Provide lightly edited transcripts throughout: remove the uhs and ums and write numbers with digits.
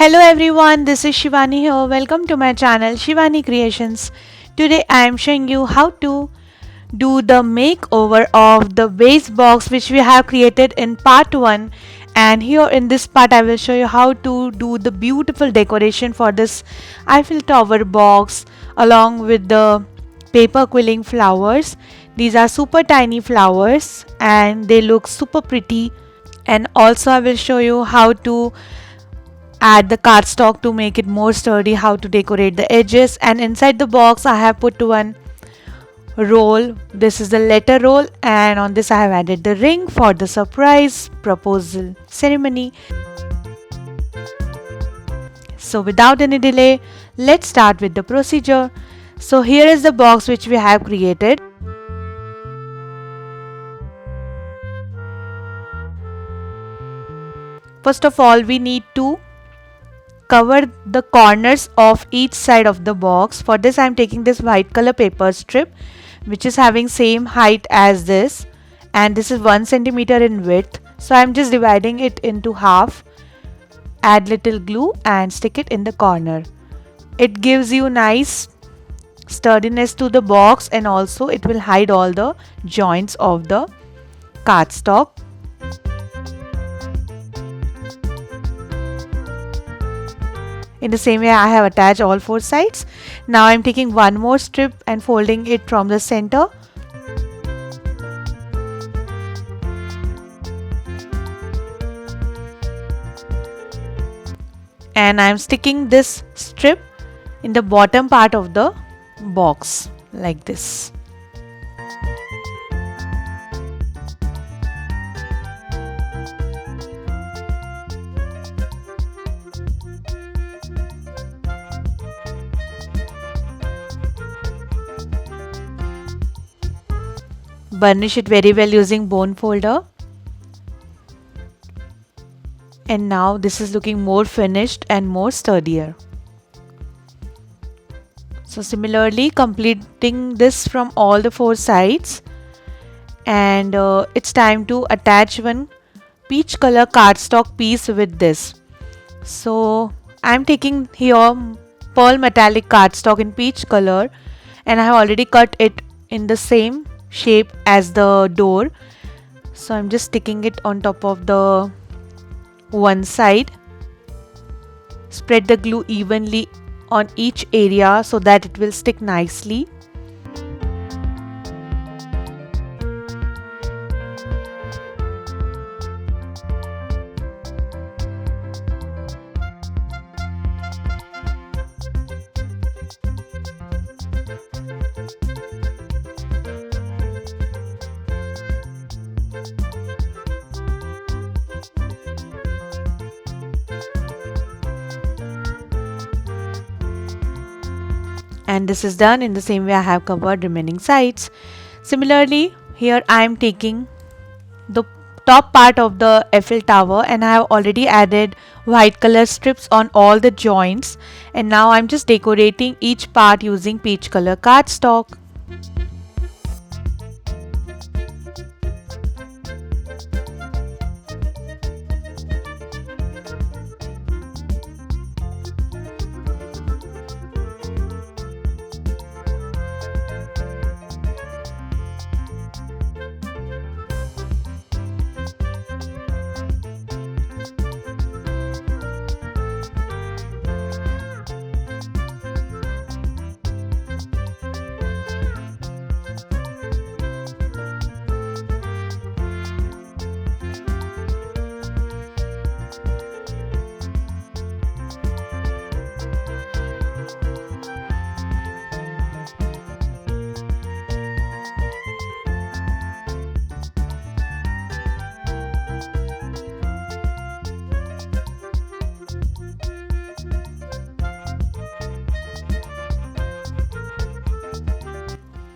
Hello everyone, this is Shivani here. Welcome to my channel Shivani Creations. Today I am showing you how to do the makeover of the vase box which we have created in part 1, and here in this part I will show you how to do the beautiful decoration for this Eiffel Tower box along with the paper quilling flowers. These are super tiny flowers and they look super pretty, and also I will show you how to add the cardstock to make it more sturdy, how to decorate the edges, and inside the box I have put one roll. This is the letter roll, and on this I have added the ring for the surprise proposal ceremony. So without any delay, let's start with the procedure. So here is the box which we have created. First of all, we need to cover the corners of each side of the box. For this I am taking this white color paper strip which is having same height as this, and this is 1 centimeter in width. So I am just dividing it into half, add little glue and stick it in the corner. It gives you nice sturdiness to the box, and also it will hide all the joints of the cardstock. In the same way I have attached all 4 sides. Now I am taking one more strip and folding it from the center. And I am sticking this strip in the bottom part of the box like this. Burnish it very well using bone folder. And now this is looking more finished and more sturdier. So similarly completing this from all the 4 sides, and it's time to attach one peach color cardstock piece with this. So I'm taking here pearl metallic cardstock in peach color, and I have already cut it in the same shape as the door. So I'm just sticking it on top of the one side. Spread the glue evenly on each area so that it will stick nicely. And this is done. In the same way I have covered remaining sides. Similarly here I am taking the top part of the Eiffel Tower, and I have already added white color strips on all the joints, and now I'm just decorating each part using peach color cardstock.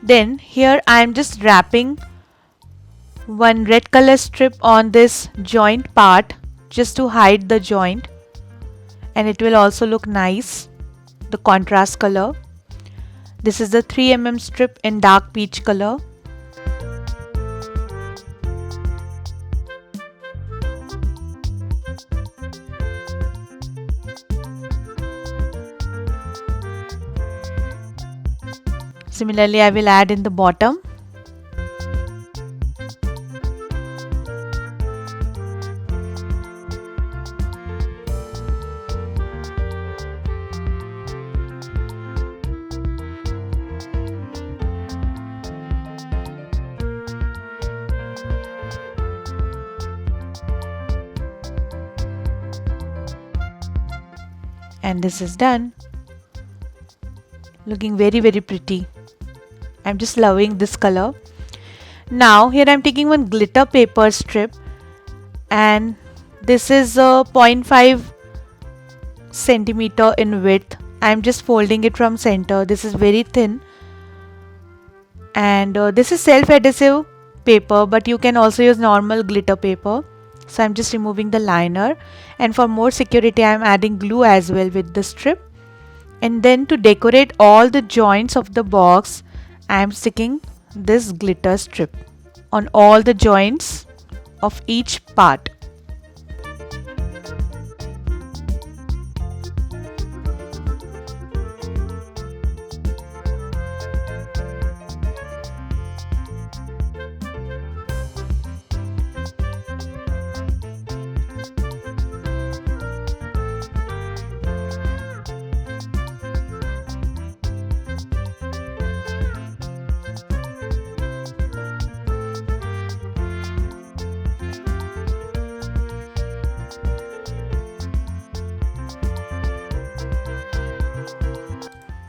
Then here I am just wrapping one red color strip on this joint part just to hide the joint, and it will also look nice, the contrast color. This is the 3 mm strip in dark peach color. Similarly, I will add in the bottom. And this is done. Looking very pretty. I'm just loving this color. Now here I'm taking one glitter paper strip, and this is a 0.5 centimeter in width. I'm just folding it from center. This is very thin, and this is self-adhesive paper, but you can also use normal glitter paper. So I'm just removing the liner, and for more security I'm adding glue as well with the strip. And then to decorate all the joints of the box, I'm sticking this glitter strip on all the joints of each part.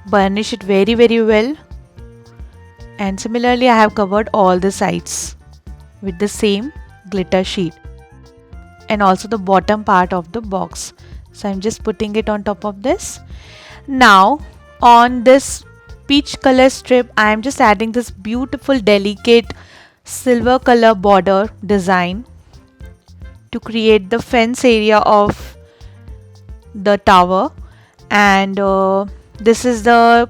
Burnish it very well, and similarly I have covered all the sides with the same glitter sheet and also the bottom part of the box. So I'm just putting it on top of this. Now on this peach color strip I am just adding this beautiful delicate silver color border design to create the fence area of the tower. And this is the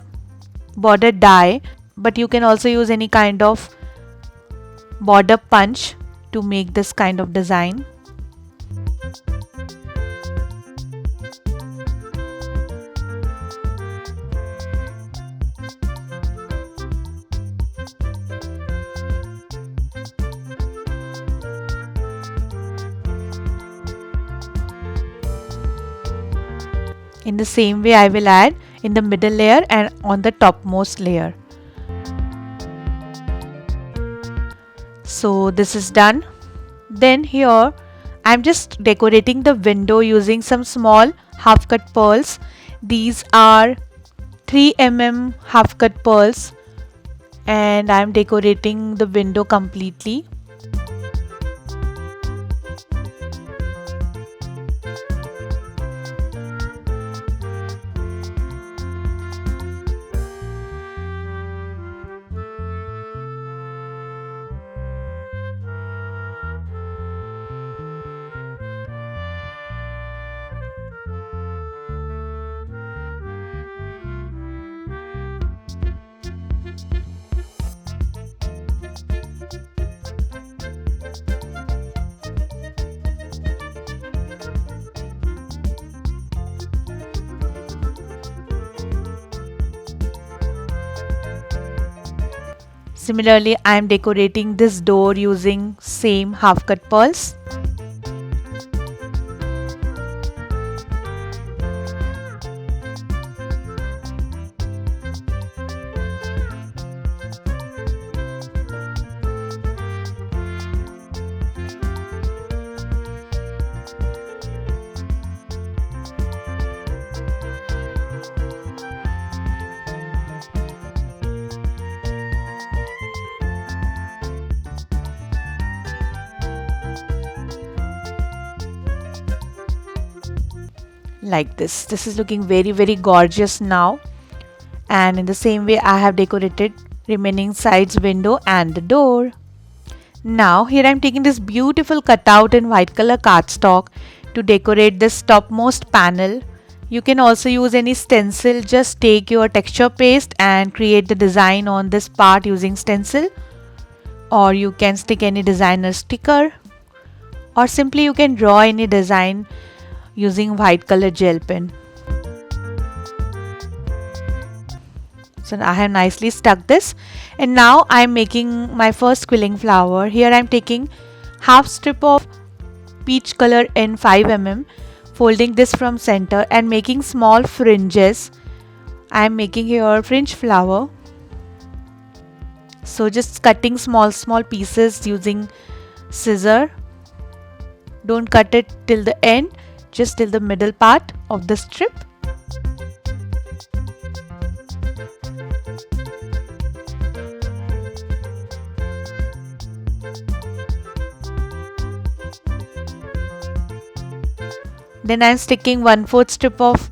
border die, but you can also use any kind of border punch to make this kind of design. In the same way I will add in the middle layer and on the topmost layer. So this is done. Then here I'm just decorating the window using some small half cut pearls. These are 3 mm half cut pearls, and I'm decorating the window completely. Similarly, I am decorating this door using same half cut pearls. Like this. This is looking very gorgeous now. And in the same way I have decorated remaining sides, window and the door. Now here I am taking this beautiful cutout in white color cardstock to decorate this topmost panel. You can also use any stencil. Just take your texture paste and create the design on this part using stencil, or you can stick any designer sticker, or simply you can draw any design using white color gel pen. So I have nicely stuck this, and now I am making my first quilling flower. Here I am taking half strip of peach color in 5 mm, folding this from center and making small fringes. I am making here fringe flower. So just cutting small pieces using scissor. Don't cut it till the end, just till the middle part of the strip. Then I am sticking 1/4 strip of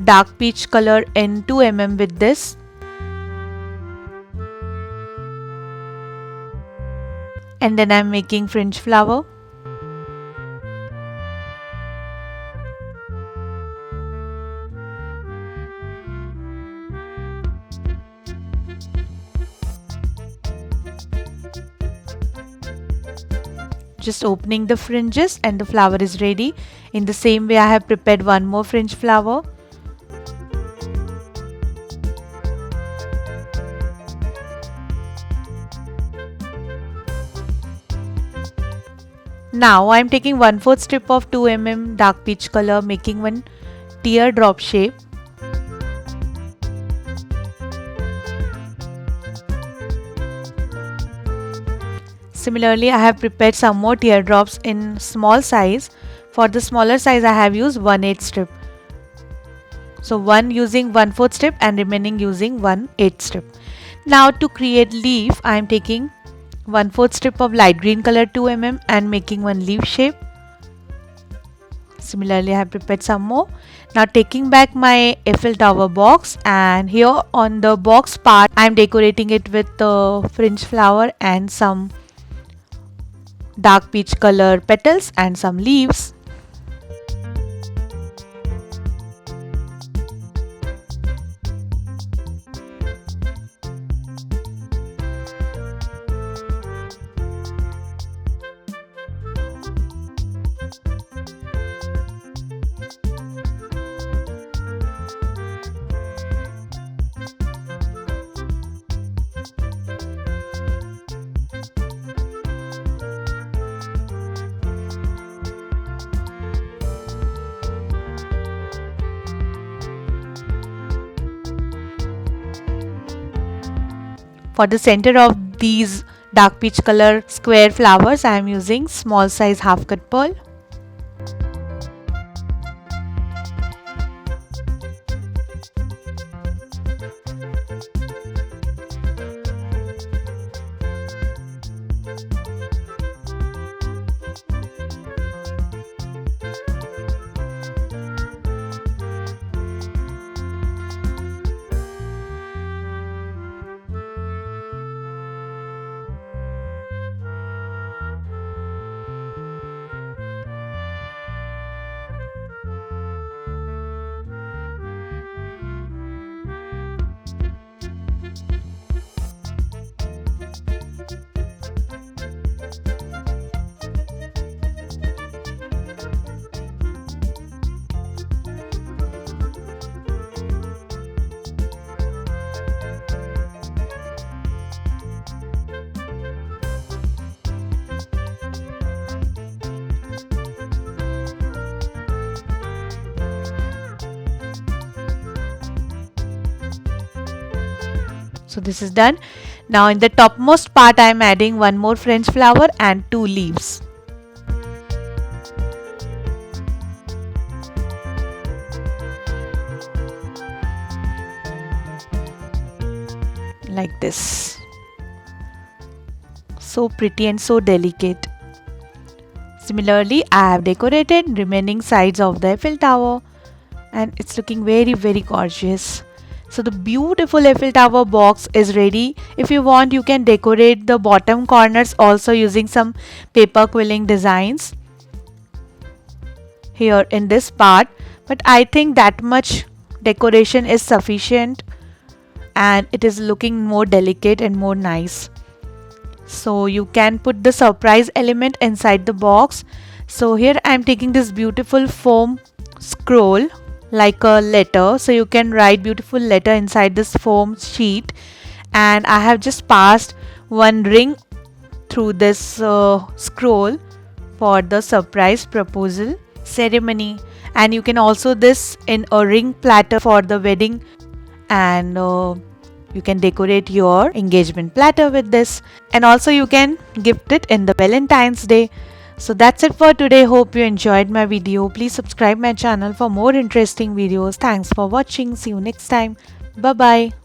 dark peach color in 2 mm with this. And then I am making fringe flower. Just opening the fringes and the flower is ready. In the same way I have prepared one more fringe flower. Now I am taking 1/4 strip of 2 mm dark peach color, making one teardrop shape. Similarly, I have prepared some more teardrops in small size. For the smaller size, I have used 1/8 strip. So one using 1/4 strip and remaining using 1/8 strip. Now to create leaf, I am taking 1/4 strip of light green color 2 mm and making one leaf shape. Similarly, I have prepared some more. Now taking back my Eiffel Tower box, and here on the box part, I am decorating it with the fringe flower and some dark peach color petals and some leaves. For the center of these dark peach color square flowers, I am using small size half cut pearl. So this is done. Now in the topmost part I am adding one more French flower and 2 leaves. Like this. So pretty and so delicate. Similarly, I have decorated remaining sides of the Eiffel Tower and it's looking very gorgeous. So the beautiful Eiffel Tower box is ready. If you want, you can decorate the bottom corners also using some paper quilling designs here in this part, but I think that much decoration is sufficient and it is looking more delicate and more nice. So you can put the surprise element inside the box. So here I am taking this beautiful foam scroll like a letter, so you can write beautiful letter inside this foam sheet. And I have just passed one ring through this scroll for the surprise proposal ceremony. And you can also this in a ring platter for the wedding, and you can decorate your engagement platter with this, and also you can gift it in the Valentine's Day. So that's it for today. Hope you enjoyed my video. Please subscribe my channel for more interesting videos. Thanks for watching. See you next time. Bye bye.